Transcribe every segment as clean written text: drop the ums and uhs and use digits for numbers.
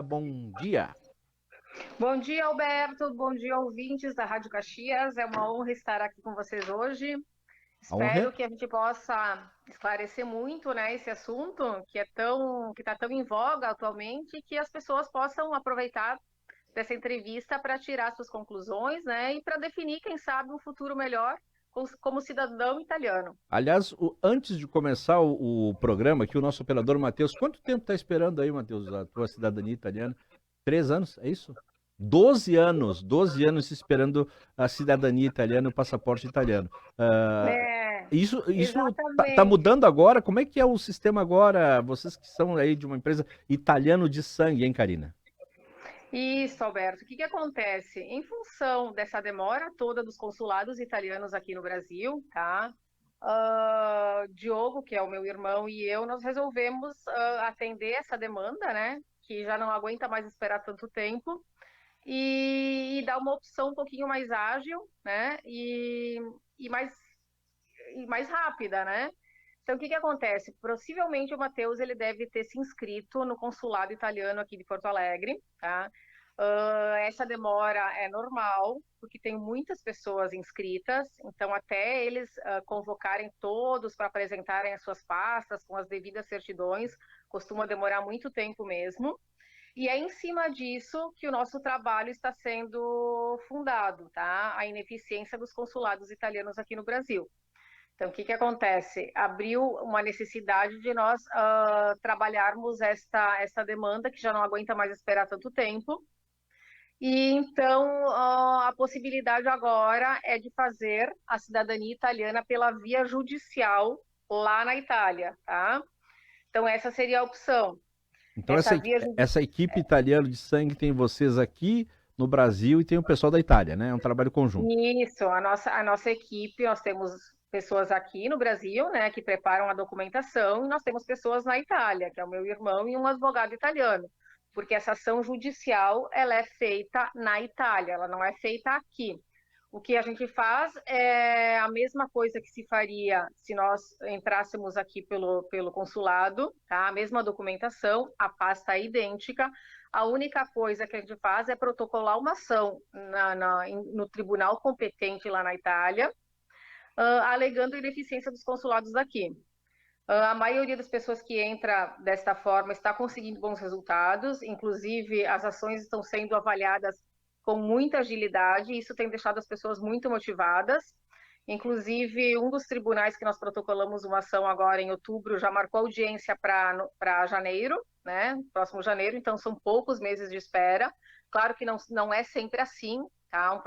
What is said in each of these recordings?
Bom dia. Bom dia, Alberto. Bom dia, ouvintes da Rádio Caxias. É uma honra estar aqui com vocês hoje. A honra Espero que a gente possa esclarecer muito, né, esse assunto que está tão em voga atualmente, e que as pessoas possam aproveitar dessa entrevista para tirar suas conclusões, né, e para definir, quem sabe, um futuro melhor como cidadão italiano. Aliás, antes de começar o programa aqui, o nosso operador Matheus, quanto tempo está esperando aí, Matheus, a tua cidadania italiana? 3 anos, é isso? 12 anos esperando a cidadania italiana, o passaporte italiano. Ah, É, isso tá exatamente. mudando agora? Como é que é o sistema agora? Vocês que são aí de uma empresa italiano de sangue, hein, Karina? Isso, Alberto. O que que acontece? Em função dessa demora toda dos consulados italianos aqui no Brasil, tá? Diogo, que é o meu irmão, e eu, nós resolvemos atender essa demanda, né? Que já não aguenta mais esperar tanto tempo, e dar uma opção um pouquinho mais ágil, né? E mais, e mais rápida, né? Então, o que que acontece? Possivelmente o Matheus ele deve ter se inscrito no consulado italiano aqui de Porto Alegre, tá? Essa demora é normal, porque tem muitas pessoas inscritas, então até eles convocarem todos para apresentarem as suas pastas com as devidas certidões, costuma demorar muito tempo mesmo. E é em cima disso que o nosso trabalho está sendo fundado, tá? A ineficiência dos consulados italianos aqui no Brasil. Então, o que que acontece? Abriu uma necessidade de nós trabalharmos esta demanda que já não aguenta mais esperar tanto tempo. E então a possibilidade agora é de fazer a cidadania italiana pela via judicial lá na Itália, tá? Então essa seria a opção. Então, Essa essa, via essa equipe italiana de sangue tem vocês aqui no Brasil e tem o pessoal da Itália, né? É um trabalho conjunto. Isso, a nossa equipe, nós temos pessoas aqui no Brasil, né, que preparam a documentação, e nós temos pessoas na Itália, que é o meu irmão e um advogado italiano, porque essa ação judicial, ela é feita na Itália, ela não é feita aqui. O que a gente faz é a mesma coisa que se faria se nós entrássemos aqui pelo consulado, tá? A mesma documentação, a pasta é idêntica. A única coisa que a gente faz é protocolar uma ação no tribunal competente lá na Itália, alegando a ineficiência dos consulados daqui. A maioria das pessoas que entra desta forma está conseguindo bons resultados, inclusive as ações estão sendo avaliadas com muita agilidade, e isso tem deixado as pessoas muito motivadas. Inclusive, um dos tribunais que nós protocolamos uma ação agora em outubro já marcou audiência para janeiro, né? Próximo janeiro, então são poucos meses de espera. Claro que não é sempre assim, tá?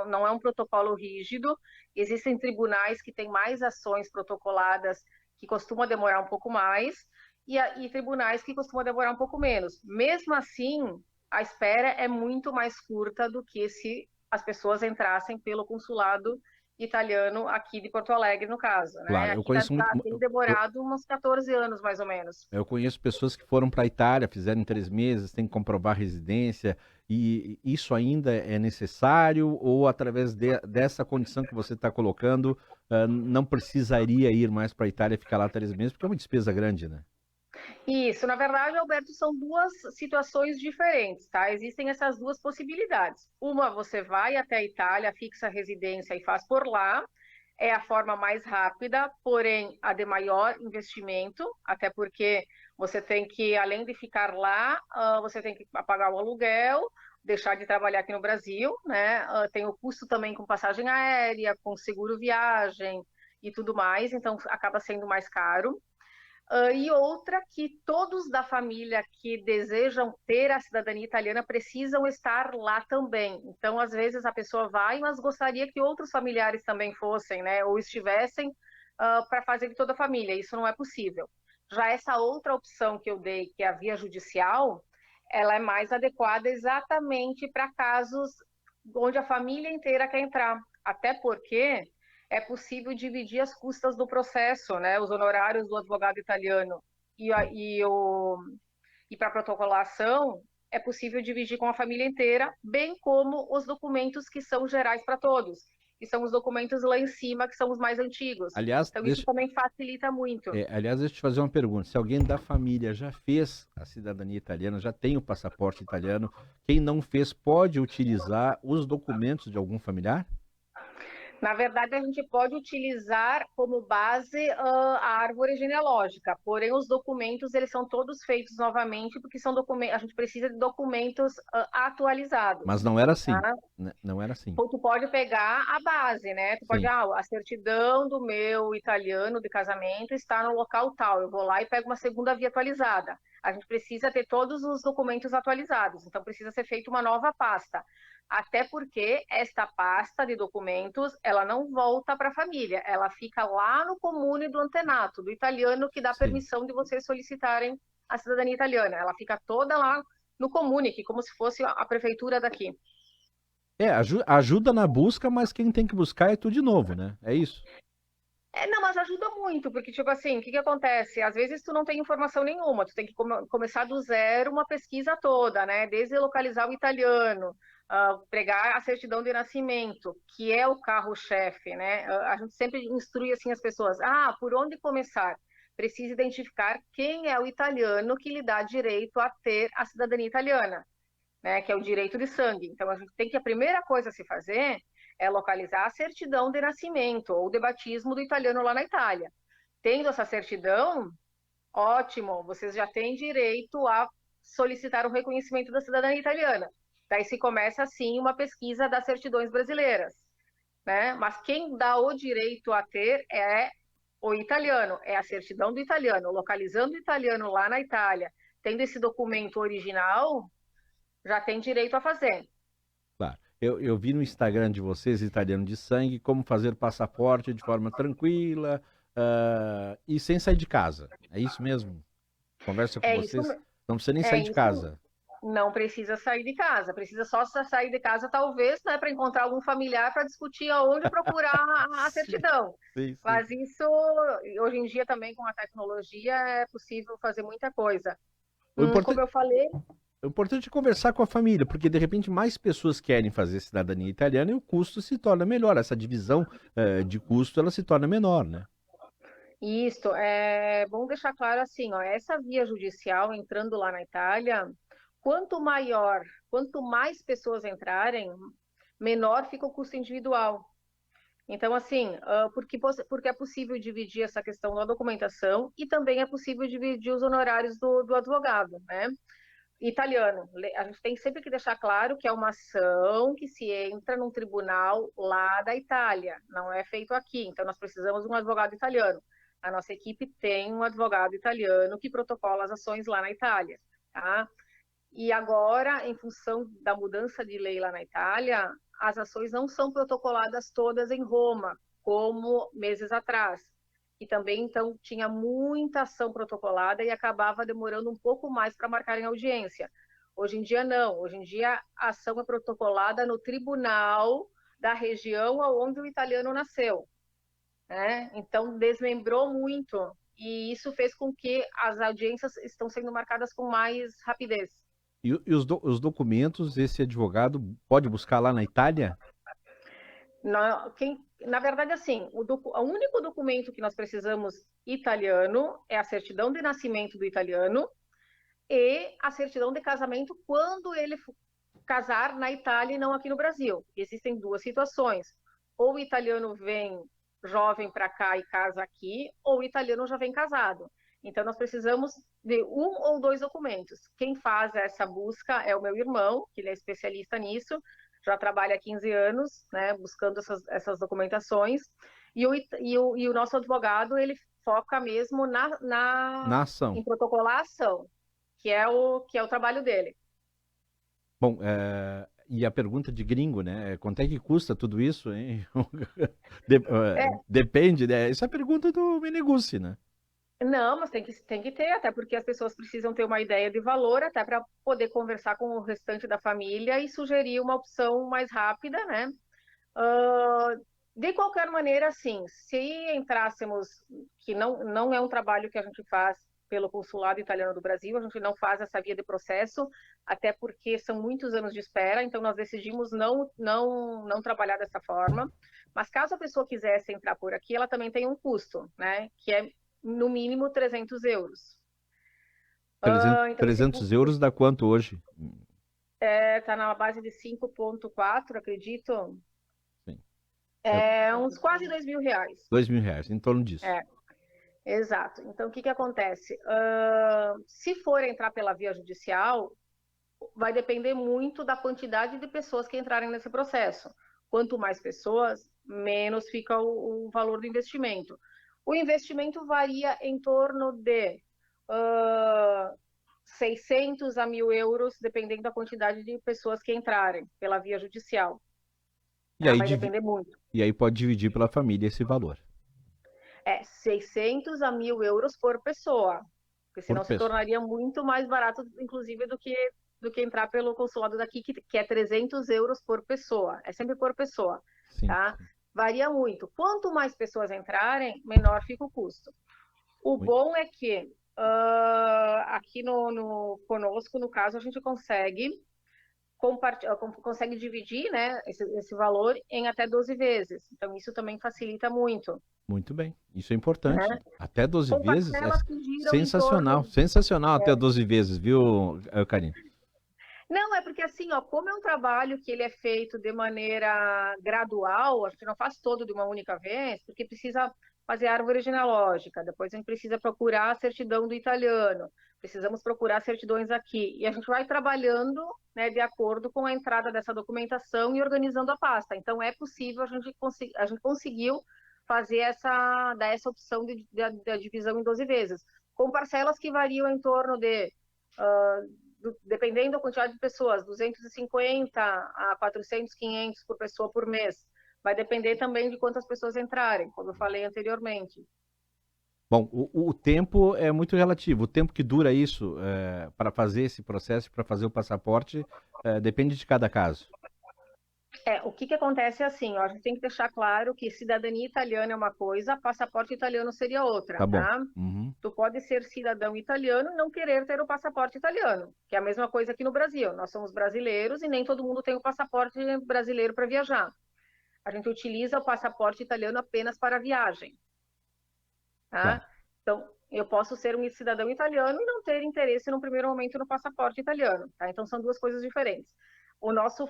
Não é um protocolo rígido. Existem tribunais que têm mais ações protocoladas que costuma demorar um pouco mais, e tribunais que costumam demorar um pouco menos. Mesmo assim, a espera é muito mais curta do que se as pessoas entrassem pelo consulado italiano aqui de Porto Alegre, no caso, né? Claro, eu Aqui conheço muito. tem Eu, demorado uns 14 anos, mais ou menos. eu conheço pessoas que foram para a Itália, fizeram em 3 meses, tem que comprovar residência, e isso ainda é necessário, ou através dessa condição que você está colocando, não precisaria ir mais para a Itália e ficar lá 3 meses, porque é uma despesa grande, né? Isso, na verdade, Alberto, são duas situações diferentes, tá? Existem essas duas possibilidades. Uma, você vai até a Itália, fixa a residência e faz por lá, é a forma mais rápida, porém a de maior investimento, até porque você tem que, além de ficar lá, você tem que pagar o aluguel, deixar de trabalhar aqui no Brasil, né? Tem o custo também com passagem aérea, com seguro viagem e tudo mais, então acaba sendo mais caro. E outra que todos da família que desejam ter a cidadania italiana precisam estar lá também. Então, às vezes a pessoa vai, mas gostaria que outros familiares também fossem, né, ou estivessem para fazer de toda a família. Isso não é possível. Já essa outra opção que eu dei, que é a via judicial, ela é mais adequada exatamente para casos onde a família inteira quer entrar. Até porque é possível dividir as custas do processo, né? Os honorários do advogado italiano e, e para protocolação é possível dividir com a família inteira, bem como os documentos que são gerais para todos. e são os documentos lá em cima que são os mais antigos. Aliás, Então, isso também facilita muito. aliás, deixa eu te fazer uma pergunta. Se alguém da família já fez a cidadania italiana, já tem o passaporte italiano, quem não fez pode utilizar os documentos de algum familiar? Na verdade, a gente pode utilizar como base a árvore genealógica, porém os documentos eles são todos feitos novamente porque são documentos, a gente precisa de documentos atualizados. Mas não era assim. Tá? Não era assim. Tu pode pegar a base, né? Tu pode, Sim. a certidão do meu italiano de casamento está no local tal. Eu vou lá e pego uma segunda via atualizada. A gente precisa ter todos os documentos atualizados, então precisa ser feita uma nova pasta. Até porque esta pasta de documentos, ela não volta para a família, ela fica lá no comune do antenato, do italiano que dá Sim. permissão de vocês solicitarem a cidadania italiana. Ela fica toda lá no comune, que como se fosse a prefeitura daqui. Ajuda na busca, mas quem tem que buscar é tudo de novo, né? É isso. Não, mas ajuda muito, porque, tipo assim, o que que acontece? Às vezes tu não tem informação nenhuma, tu tem que começar do zero uma pesquisa toda, né? Desde localizar o italiano, pregar a certidão de nascimento, que é o carro-chefe, né? A gente sempre instrui, assim, as pessoas, por onde começar? Precisa identificar quem é o italiano que lhe dá direito a ter a cidadania italiana, né? Que é o direito de sangue. Então, a gente tem que, a primeira coisa a se fazer é localizar a certidão de nascimento ou de batismo do italiano lá na Itália. Tendo essa certidão, ótimo, vocês já têm direito a solicitar o reconhecimento da cidadania italiana. Daí se começa, assim, uma pesquisa das certidões brasileiras, né? Mas quem dá o direito a ter é o italiano, é a certidão do italiano. Localizando o italiano lá na Itália, tendo esse documento original, já tem direito a fazer. Claro. Eu vi no Instagram de vocês, Italiano de Sangue, como fazer passaporte de forma tranquila, e sem sair de casa. É isso mesmo? Conversa com É isso, vocês. Não precisa nem é sair de isso. casa. Não precisa sair de casa, precisa só sair de casa, talvez, né, para encontrar algum familiar para discutir aonde procurar a Sim, certidão. sim, sim. Mas isso, hoje em dia, também com a tecnologia, é possível fazer muita coisa. O Como importante, eu falei, o importante é conversar com a família, porque de repente mais pessoas querem fazer cidadania italiana e o custo se torna melhor. Essa divisão, de custo ela se torna menor, né? isso é bom deixar claro assim, ó, essa via judicial entrando lá na Itália, quanto maior, quanto mais pessoas entrarem, menor fica o custo individual. Então, assim, porque é possível dividir essa questão da documentação e também é possível dividir os honorários do advogado, né? Italiano. A gente tem sempre que deixar claro que é uma ação que se entra num tribunal lá da Itália, não é feito aqui. Então, nós precisamos de um advogado italiano. A nossa equipe tem um advogado italiano que protocola as ações lá na Itália, tá? E agora, em função da mudança de lei lá na Itália, as ações não são protocoladas todas em Roma, como meses atrás. E também, então, tinha muita ação protocolada e acabava demorando um pouco mais para marcarem audiência. Hoje em dia, não. Hoje em dia, a ação é protocolada no tribunal da região onde o italiano nasceu, né? Então, desmembrou muito. E isso fez com que as audiências estão sendo marcadas com mais rapidez. E os documentos, esse advogado pode buscar lá na Itália? Na verdade, assim, o único documento que nós precisamos italiano é a certidão de nascimento do italiano e a certidão de casamento quando ele casar na Itália e não aqui no Brasil. Existem duas situações. Ou o italiano vem jovem para cá e casa aqui, ou o italiano já vem casado. Então, nós precisamos de um ou dois documentos. Quem faz essa busca é o meu irmão, que ele é especialista nisso, já trabalha há 15 anos, né, buscando essas documentações, e o nosso advogado, ele foca mesmo Na ação. em protocolar a ação, que é o trabalho dele. Bom, e a pergunta de gringo, né? Quanto é que custa tudo isso, hein? É, Depende, né? Essa é a pergunta do Meneguzzi, né? não, mas tem que ter, até porque as pessoas precisam ter uma ideia de valor, até para poder conversar com o restante da família e sugerir uma opção mais rápida, né? De qualquer maneira, assim, se entrássemos, que não é um trabalho que a gente faz pelo consulado italiano do Brasil, a gente não faz essa via de processo, até porque são muitos anos de espera, então nós decidimos não trabalhar dessa forma. Mas caso a pessoa quisesse entrar por aqui, ela também tem um custo, né? Que é no mínimo 300 euros. 300 euros dá quanto hoje? Tá na base de 5,4, acredito. Sim. Uns quase 2 mil reais. 2 mil reais, em torno disso. Exato. Então, o que acontece? Se for entrar pela via judicial, vai depender muito da quantidade de pessoas que entrarem nesse processo. Quanto mais pessoas, menos fica o valor do investimento. O investimento varia em torno de 600 a 1.000 euros, dependendo da quantidade de pessoas que entrarem pela via judicial. E aí, vai depender muito. E aí pode dividir pela família esse valor. 600 a 1.000 euros por pessoa, porque senão se tornaria muito mais barato, inclusive, do que entrar pelo consulado daqui, que é 300 euros por pessoa. É sempre por pessoa, sim, tá? Varia muito. Quanto mais pessoas entrarem, menor fica o custo. O bom é que aqui conosco, no caso, a gente consegue dividir, né, esse valor em até 12 vezes. Então, isso também facilita muito. Muito bem, isso é importante. Até 12 vezes é sensacional, torno... sensacional até 12 vezes, viu, Karine? Não, é porque assim, como é um trabalho que ele é feito de maneira gradual, a gente não faz todo de uma única vez, porque precisa fazer a árvore genealógica, depois a gente precisa procurar a certidão do italiano, precisamos procurar certidões aqui, e a gente vai trabalhando, né, de acordo com a entrada dessa documentação e organizando a pasta. Então é possível, a gente conseguiu dar essa opção da divisão em 12 vezes, com parcelas que variam em torno de, dependendo da quantidade de pessoas, 250 a 400, 500 por pessoa por mês. Vai depender também de quantas pessoas entrarem, como eu falei anteriormente. Bom, o tempo é muito relativo. O tempo que dura isso para fazer esse processo, para fazer o passaporte, depende de cada caso. O que acontece é assim, a gente tem que deixar claro que cidadania italiana é uma coisa, passaporte italiano seria outra, tá? Bom. Tá? Uhum. Tu pode ser cidadão italiano e não querer ter o passaporte italiano, que é a mesma coisa aqui no Brasil. Nós somos brasileiros e nem todo mundo tem o passaporte brasileiro para viajar. A gente utiliza o passaporte italiano apenas para viagem. Tá? Claro. Então, eu posso ser um cidadão italiano e não ter interesse no primeiro momento no passaporte italiano. Tá? Então, são duas coisas diferentes. O nosso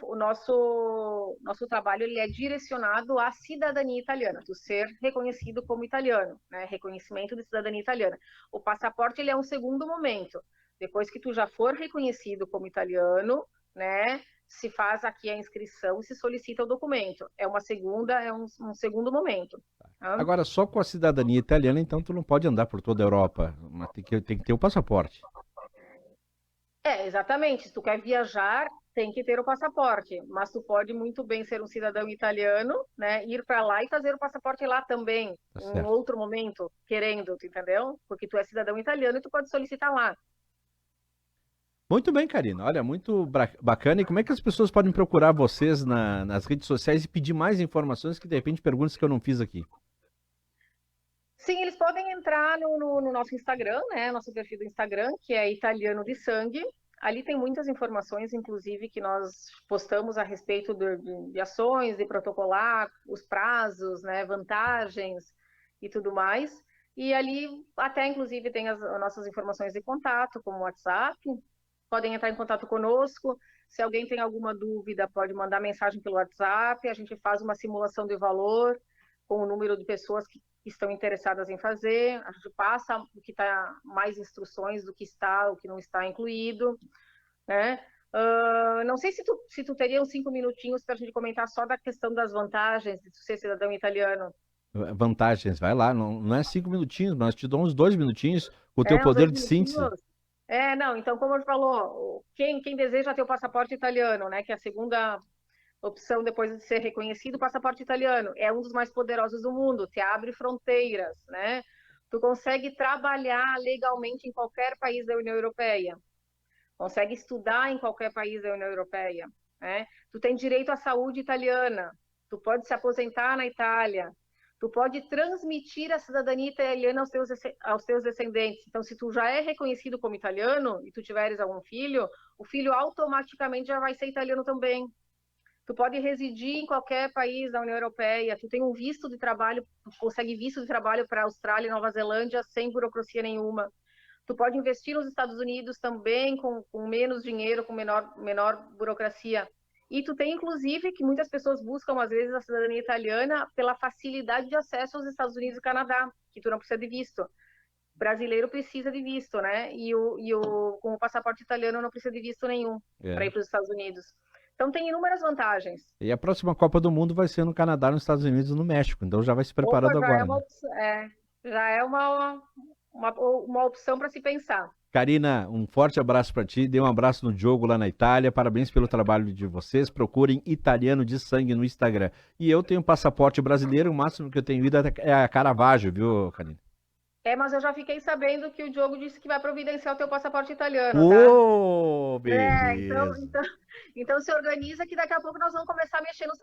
trabalho ele é direcionado à cidadania italiana, tu ser reconhecido como italiano, né? Reconhecimento de cidadania italiana. O passaporte ele é um segundo momento. Depois que tu já for reconhecido como italiano, né? Se faz aqui a inscrição e se solicita o documento. É um segundo momento. Tá? Agora, só com a cidadania italiana, então, tu não pode andar por toda a Europa, mas tem que ter o passaporte. Exatamente. Se tu quer viajar, tem que ter o passaporte, mas tu pode muito bem ser um cidadão italiano, né, ir para lá e fazer o passaporte lá também, em outro momento, querendo, tu entendeu? Porque tu é cidadão italiano e tu pode solicitar lá. Muito bem, Karina. Olha, muito bacana. E como é que as pessoas podem procurar vocês nas redes sociais e pedir mais informações que, de repente, perguntas que eu não fiz aqui? Sim, eles podem entrar no nosso Instagram, né? Nosso perfil do Instagram, que é Italiano de Sangue. Ali tem muitas informações, inclusive, que nós postamos a respeito de ações, de protocolar, os prazos, né? Vantagens e tudo mais. E ali até, inclusive, tem as nossas informações de contato, como o WhatsApp. Podem entrar em contato conosco. Se alguém tem alguma dúvida, pode mandar mensagem pelo WhatsApp. A gente faz uma simulação de valor com o número de pessoas que estão interessadas em fazer. A gente passa o que está, mais instruções do que está, o que não está incluído, né? Não sei se tu teria uns 5 minutinhos para a gente comentar só da questão das vantagens de ser cidadão italiano. Vantagens, vai lá, não é 5 minutinhos, mas te dou uns 2 minutinhos com o teu poder de síntese. Não, então, como eu falou, quem deseja ter o passaporte italiano, né, que é a segunda opção depois de ser reconhecido, o passaporte italiano é um dos mais poderosos do mundo, te abre fronteiras, né? Tu consegue trabalhar legalmente em qualquer país da União Europeia, consegue estudar em qualquer país da União Europeia, né? Tu tem direito à saúde italiana, tu pode se aposentar na Itália, Tu pode transmitir a cidadania italiana aos teus descendentes. Então, se tu já é reconhecido como italiano e tu tiveres algum filho, o filho automaticamente já vai ser italiano também. Tu pode residir em qualquer país da União Europeia, tu tem um visto de trabalho, tu consegue visto de trabalho para a Austrália e Nova Zelândia sem burocracia nenhuma. Tu pode investir nos Estados Unidos também com menos dinheiro, com menor burocracia. E tu tem, inclusive, que muitas pessoas buscam, às vezes, a cidadania italiana pela facilidade de acesso aos Estados Unidos e Canadá, que tu não precisa de visto. O brasileiro precisa de visto, né? Com o passaporte italiano não precisa de visto nenhum para ir para os Estados Unidos. Então tem inúmeras vantagens. E a próxima Copa do Mundo vai ser no Canadá, nos Estados Unidos e no México. Então já vai se preparando agora. Já é uma opção para se pensar. Karina, um forte abraço para ti. Dê um abraço no Diogo lá na Itália. Parabéns pelo trabalho de vocês. Procurem Italiano de Sangue no Instagram. E eu tenho passaporte brasileiro. O máximo que eu tenho ido é a Caravaggio, viu, Karina? Mas eu já fiquei sabendo que o Diogo disse que vai providenciar o teu passaporte italiano, tá? Beleza. Então se organiza que daqui a pouco nós vamos começar a mexer nos